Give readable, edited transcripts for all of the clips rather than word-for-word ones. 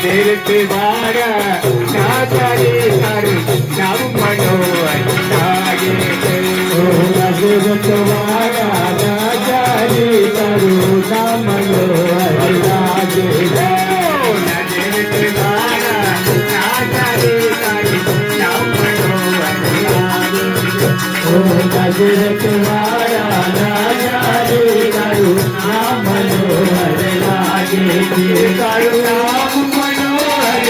तीर्थ वारा नाचारे तारू नाम मनोहर लागे तीर्थ वारा नाचारे तारू नाम मनोहर लागे तीर्थ वारा नाचारे तारू नाम मनोहर लागे तीर्थ वारा नाचारे तारू नाम मनोहर लागे तारू नाम मनोहर लागे तारू नाम मनोहर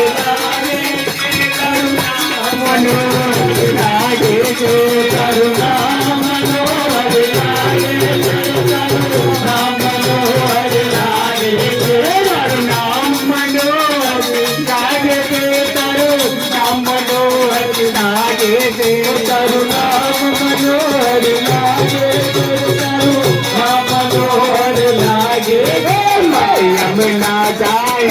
लागे तारू नाम मनोहर लागे तारू नाम मनोहर लागे तारू नाम मनोहर लागे तारू नाम मनोहर लागे तारू नाम मनोहर लागे तारू नाम मनोहर लागे यमुना जाए